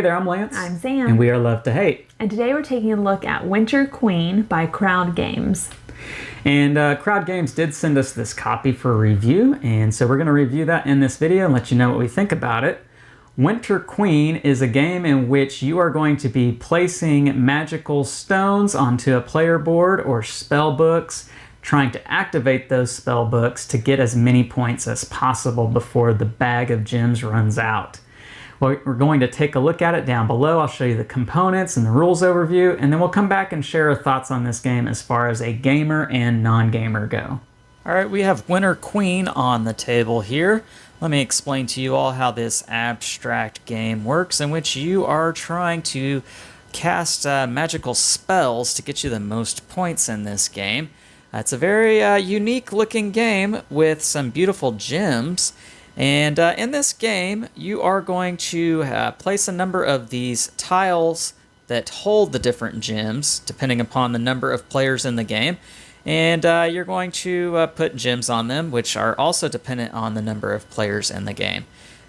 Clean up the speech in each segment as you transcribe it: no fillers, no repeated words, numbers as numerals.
there, I'm Lance. I'm Sam. And we are Love to Hate. And today we're taking a look at Winter Queen by Crowd Games. And Crowd Games did send us this copy for review, and so we're going to review that in this video and let you know what we think about it. Winter Queen is a game in which you are going to be placing magical stones onto a player board or spell books, trying to activate those spell books to get as many points as possible before the bag of gems runs out. Well, we're going to take a look at it down below. I'll show you the components and the rules overview, and then we'll come back and share our thoughts on this game as far as a gamer and non-gamer go. All right, we have Winter Queen on the table here. Let me explain to you all how this abstract game works, in which you are trying to cast magical spells to get you the most points in this game. It's a very unique looking game with some beautiful gems. And in this game, you are going to place a number of these tiles that hold the different gems, depending upon the number of players in the game. And you're going to put gems on them, which are also dependent on the number of players in the game.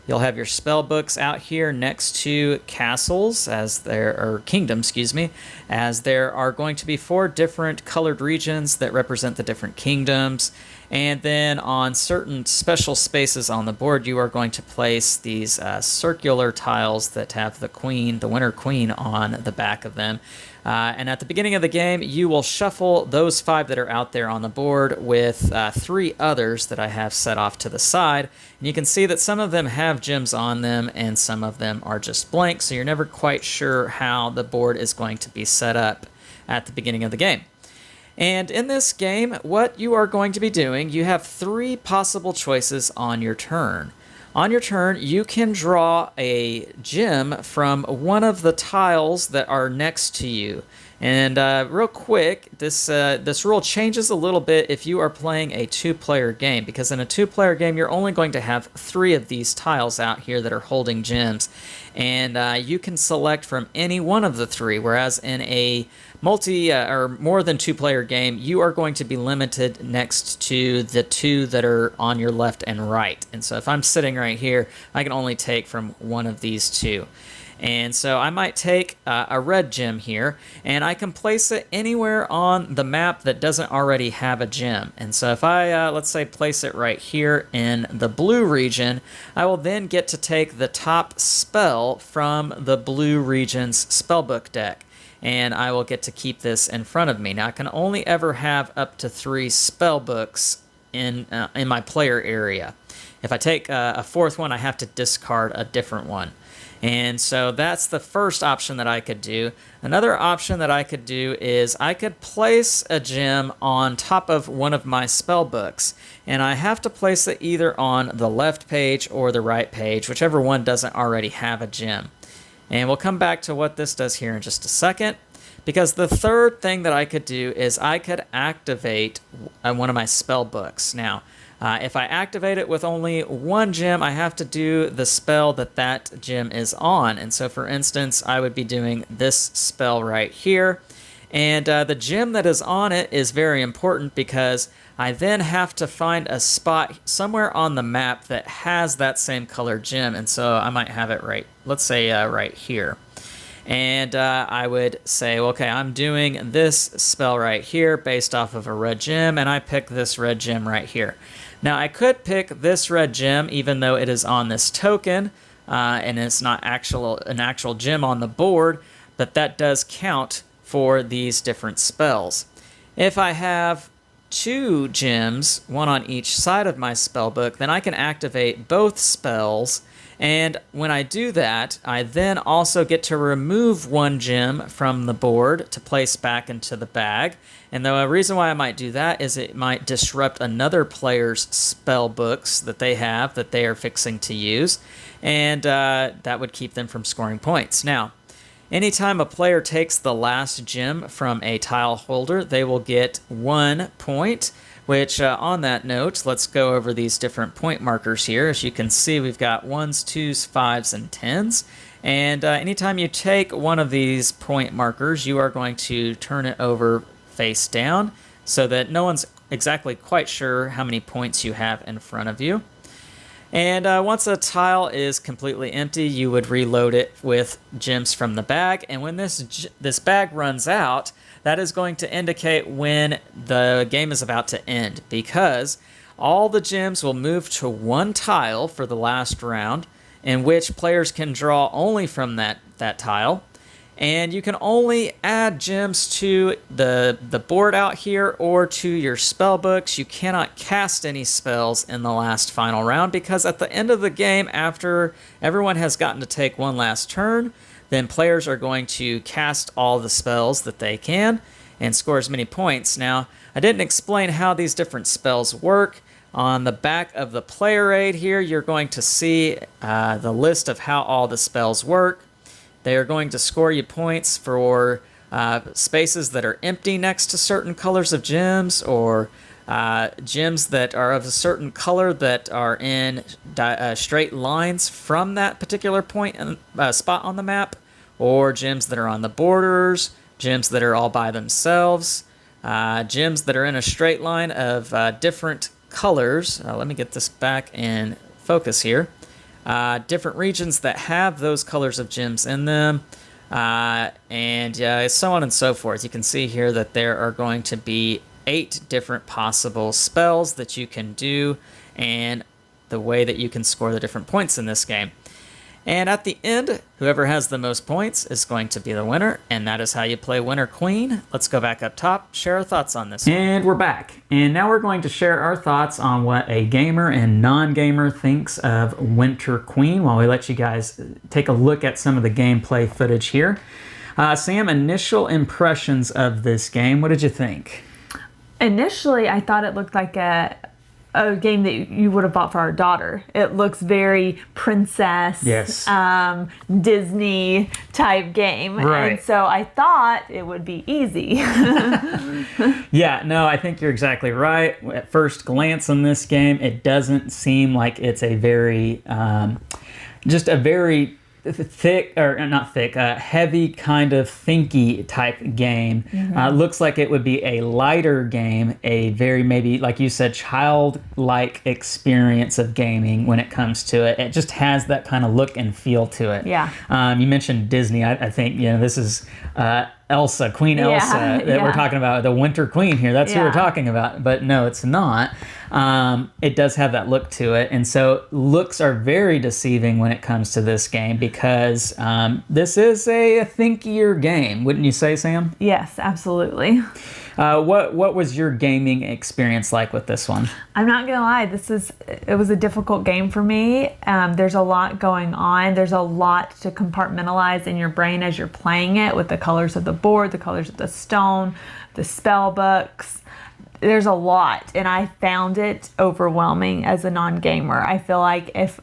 You'll have your spell books out here next to castles, or kingdoms, excuse me, as there are going to be 4 different colored regions that represent the different kingdoms. And then on certain special spaces on the board, you are going to place these circular tiles that have the queen, the Winter Queen, on the back of them. And at the beginning of the game, you will shuffle those 5 that are out there on the board with 3 others that I have set off to the side. And you can see that some of them have gems on them and some of them are just blank, so you're never quite sure how the board is going to be set up at the beginning of the game. And in this game, what you are going to be doing, you have 3 possible choices on your turn. On your turn, you can draw a gem from one of the tiles that are next to you. And real quick, this rule changes a little bit if you are playing a 2-player game, because in a 2-player game, you're only going to have 3 of these tiles out here that are holding gems. And you can select from any one of the 3, whereas in a or more than 2-player game, you are going to be limited next to the 2 that are on your left and right. And so if I'm sitting right here, I can only take from one of these 2. And so I might take a red gem here, and I can place it anywhere on the map that doesn't already have a gem. And so if I, let's say, place it right here in the blue region, I will then get to take the top spell from the blue region's spellbook deck. And I will get to keep this in front of me. Now, I can only ever have up to 3 spell books in my player area. If I take a 4th one, I have to discard a different one. And so that's the first option that I could do. Another option that I could do is I could place a gem on top of one of my spell books. And I have to place it either on the left page or the right page, whichever one doesn't already have a gem. And we'll come back to what this does here in just a second, because the third thing that I could do is I could activate one of my spell books. Now, if I activate it with only 1 gem, I have to do the spell that gem is on. And so, for instance, I would be doing this spell right here. And the gem that is on it is very important because I then have to find a spot somewhere on the map that has that same color gem. And so I might have it right, let's say right here. And I would say, well, okay, I'm doing this spell right here based off of a red gem, and I pick this red gem right here. Now, I could pick this red gem even though it is on this token, and it's not an actual gem on the board, but that does count for these different spells. If I have 2 gems, one on each side of my spell book, then I can activate both spells. And when I do that, I then also get to remove 1 gem from the board to place back into the bag. And the reason why I might do that is it might disrupt another player's spell books that they have that they are fixing to use. And that would keep them from scoring points. Now, anytime a player takes the last gem from a tile holder, they will get 1 point. Which, on that note, let's go over these different point markers here. As you can see, we've got 1s, 2s, 5s, and 10s. And anytime you take one of these point markers, you are going to turn it over face down so that no one's exactly quite sure how many points you have in front of you. And once a tile is completely empty, you would reload it with gems from the bag. And when this bag runs out, that is going to indicate when the game is about to end, because all the gems will move to one tile for the last round, in which players can draw only from that tile. And you can only add gems to the board out here or to your spell books. You cannot cast any spells in the last final round, because at the end of the game, after everyone has gotten to take one last turn, then players are going to cast all the spells that they can and score as many points. Now, I didn't explain how these different spells work. On the back of the player aid here, you're going to see the list of how all the spells work. They are going to score you points for spaces that are empty next to certain colors of gems, or gems that are of a certain color that are in straight lines from that particular point and spot on the map, or gems that are on the borders, gems that are all by themselves, gems that are in a straight line of different colors. Let me get this back in focus here. Different regions that have those colors of gems in them, and so on and so forth. You can see here that there are going to be 8 different possible spells that you can do, and the way that you can score the different points in this game. And at the end, whoever has the most points is going to be the winner, and that is how you play Winter Queen. Let's go back up top, share our thoughts on this. And we're back. And now we're going to share our thoughts on what a gamer and non-gamer thinks of Winter Queen while we let you guys take a look at some of the gameplay footage here. Sam, initial impressions of this game, what did you think? Initially, I thought it looked like a game that you would have bought for our daughter. It looks very princess, yes, Disney type game. Right. And so I thought it would be easy. Yeah, no, I think you're exactly right. At first glance on this game, it doesn't seem like it's a very, just a very thick, or not thick, heavy kind of thinky type game. Looks like it would be a lighter game, a very, maybe like you said, childlike experience of gaming when it comes to it. It just has that kind of look and feel to it. Yeah. You mentioned Disney. I think this is Elsa, Queen Elsa that we're talking about, the Winter Queen here. That's who we're talking about. But no, it's not. It does have that look to it, and so looks are very deceiving when it comes to this game, because this is a thinkier game, wouldn't you say, Sam? Yes, absolutely. What was your gaming experience like with this one? I'm not gonna lie, it was a difficult game for me. There's a lot going on. There's a lot to compartmentalize in your brain as you're playing it, with the colors of the board, the colors of the stone, the spell books. There's a lot, and I found it overwhelming as a non-gamer. I feel like if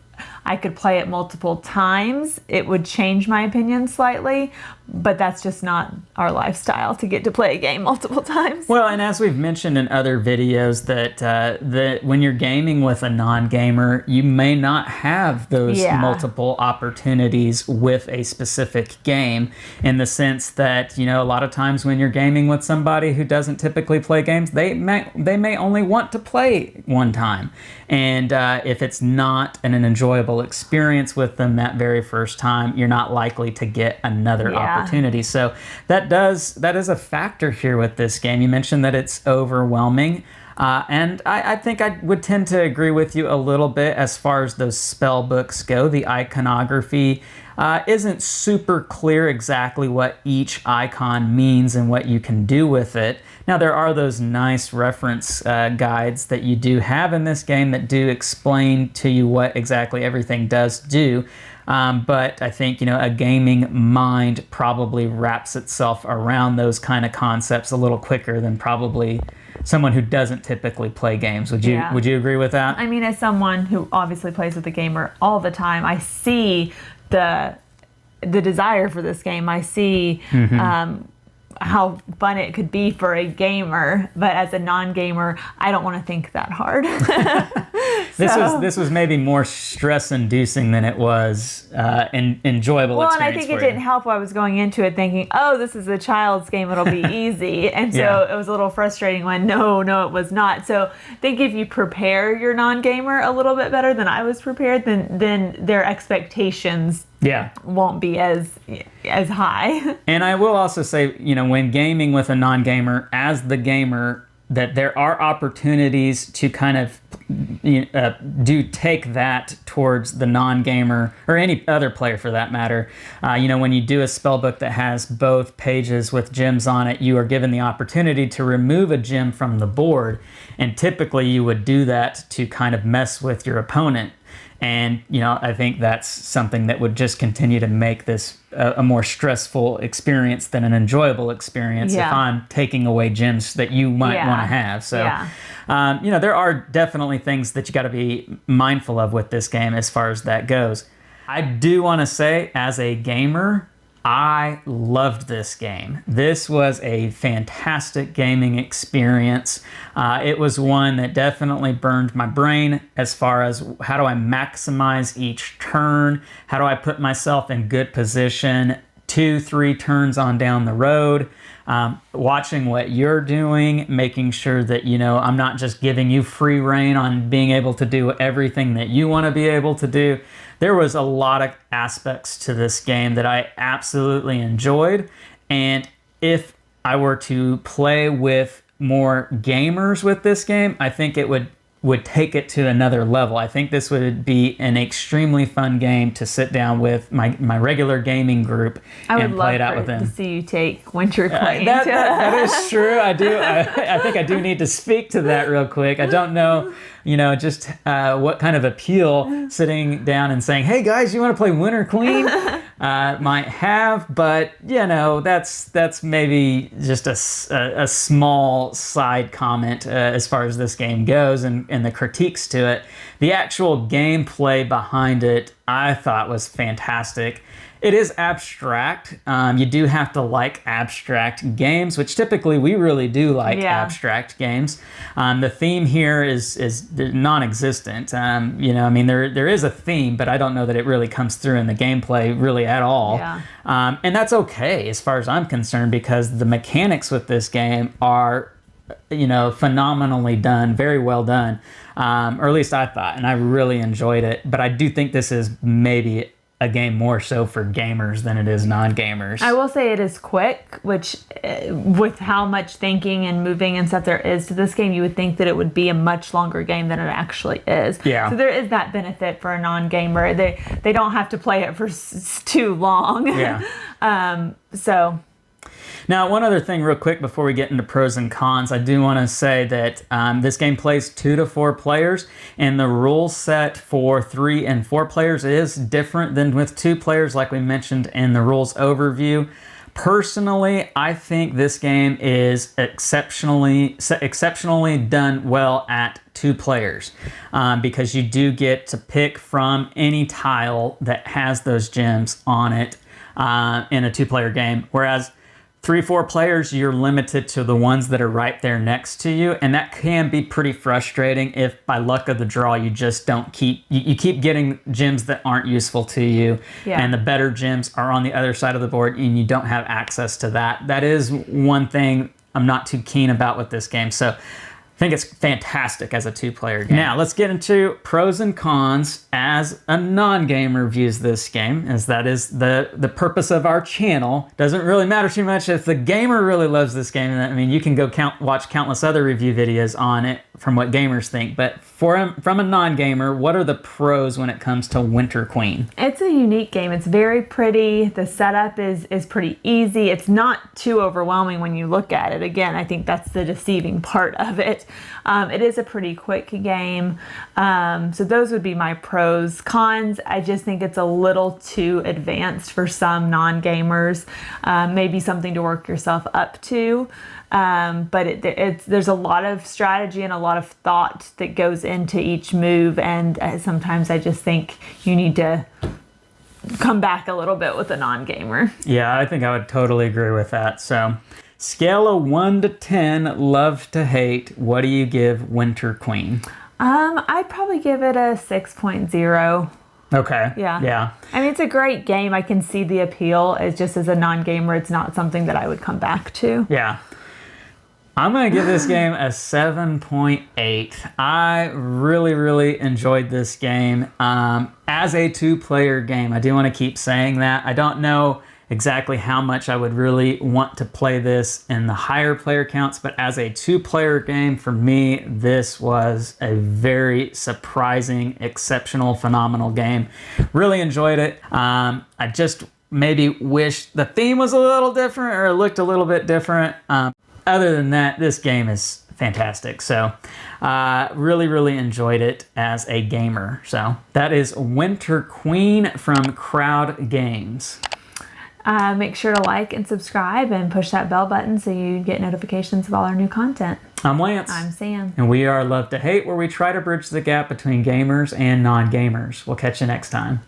I could play it multiple times, it would change my opinion slightly, but that's just not our lifestyle to get to play a game multiple times. Well, and as we've mentioned in other videos, that when you're gaming with a non-gamer, you may not have those multiple opportunities with a specific game, in the sense that, a lot of times when you're gaming with somebody who doesn't typically play games, they may only want to play one time. And if it's not an enjoyable experience with them that very first time, you're not likely to get another opportunity. So that is a factor here with this game. You mentioned that it's overwhelming. And I think I would tend to agree with you a little bit as far as those spell books go. The iconography isn't super clear exactly what each icon means and what you can do with it. Now, there are those nice reference guides that you do have in this game that do explain to you what exactly everything does do. But I think, a gaming mind probably wraps itself around those kind of concepts a little quicker than probably someone who doesn't typically play games. Would you agree with that? I mean, as someone who obviously plays with a gamer all the time, I see the desire for this game. I see how fun it could be for a gamer, but as a non-gamer, I don't want to think that hard. This was maybe more stress-inducing than it was enjoyable. Well, and I think it didn't help. I was going into it thinking, oh, this is a child's game, it'll be easy, and so it was a little frustrating when no, it was not. So I think if you prepare your non-gamer a little bit better than I was prepared, then their expectations won't be as high. And I will also say, when gaming with a non-gamer, as the gamer, that there are opportunities to kind of take that towards the non-gamer, or any other player for that matter. When you do a spell book that has both pages with gems on it, you are given the opportunity to remove a gem from the board, and typically you would do that to kind of mess with your opponent. And, I think that's something that would just continue to make this a more stressful experience than an enjoyable experience if I'm taking away gems that you might want to have. So, there are definitely things that you got to be mindful of with this game as far as that goes. I do want to say, as a gamer, I loved this game. This was a fantastic gaming experience. It was one that definitely burned my brain as far as how do I maximize each turn? How do I put myself in good position 2-3 turns on down the road? Watching what you're doing, making sure that, I'm not just giving you free rein on being able to do everything that you want to be able to do. There was a lot of aspects to this game that I absolutely enjoyed. And if I were to play with more gamers with this game, I think it would take it to another level. I think this would be an extremely fun game to sit down with my regular gaming group and play it out with them. I would love to see you take Winter Queen. That is true. I do. I think I do need to speak to that real quick. I don't know, just what kind of appeal sitting down and saying, hey guys, you want to play Winter Queen? Might have, but that's maybe just a small side comment as far as this game goes and the critiques to it. The actual gameplay behind it, I thought, was fantastic. It is abstract. You do have to like abstract games, which typically we really do like abstract games. The theme here is non-existent. There is a theme, but I don't know that it really comes through in the gameplay really at all. Yeah. And that's okay as far as I'm concerned, because the mechanics with this game are phenomenally done, very well done, or at least I thought, and I really enjoyed it. But I do think this is maybe a game more so for gamers than it is non-gamers. I will say it is quick, which with how much thinking and moving and stuff there is to this game, you would think that it would be a much longer game than it actually is. Yeah. So there is that benefit for a non-gamer. They don't have to play it for too long. Yeah. So... Now, one other thing real quick before we get into pros and cons, I do want to say that this game plays 2 to 4 players, and the rule set for 3 and 4 players is different than with 2 players, like we mentioned in the rules overview. Personally, I think this game is exceptionally done well at 2 players, because you do get to pick from any tile that has those gems on it in a 2-player game, whereas 3-4 players, you're limited to the ones that are right there next to you, and that can be pretty frustrating if by luck of the draw you just don't keep getting gems that aren't useful to you, and the better gems are on the other side of the board and you don't have access to that. That is one thing I'm not too keen about with this game. So I think it's fantastic as a 2-player game. Now, let's get into pros and cons as a non-gamer views this game, as that is the purpose of our channel. Doesn't really matter too much if the gamer really loves this game. I mean, you can go watch countless other review videos on it from what gamers think. But from a non-gamer, what are the pros when it comes to Winter Queen? It's a unique game. It's very pretty. The setup is pretty easy. It's not too overwhelming when you look at it. Again, I think that's the deceiving part of it. It is a pretty quick game. So those would be my pros. Cons, I just think it's a little too advanced for some non-gamers. Maybe something to work yourself up to. But there's a lot of strategy and a lot of thought that goes into each move, and sometimes I just think you need to come back a little bit with a non-gamer. Yeah, I think I would totally agree with that. So Scale of 1 to 10, love to hate. What do you give Winter Queen? I'd probably give it a 6.0. Okay. Yeah. I mean, it's a great game. I can see the appeal. It's just as a non-gamer, it's not something that I would come back to. Yeah. I'm going to give this game a 7.8. I really enjoyed this game. As a 2-player game, I do want to keep saying that. I don't know exactly how much I would really want to play this in the higher player counts, but as a 2-player game, for me, this was a very surprising, exceptional, phenomenal game. Really enjoyed it. I just maybe wish the theme was a little different or it looked a little bit different. Other than that, this game is fantastic. So really enjoyed it as a gamer. So that is Winter Queen from Crowd Games. Make sure to like and subscribe and push that bell button so you get notifications of all our new content. I'm Lance. I'm Sam. And we are Love to Hate, where we try to bridge the gap between gamers and non-gamers. We'll catch you next time.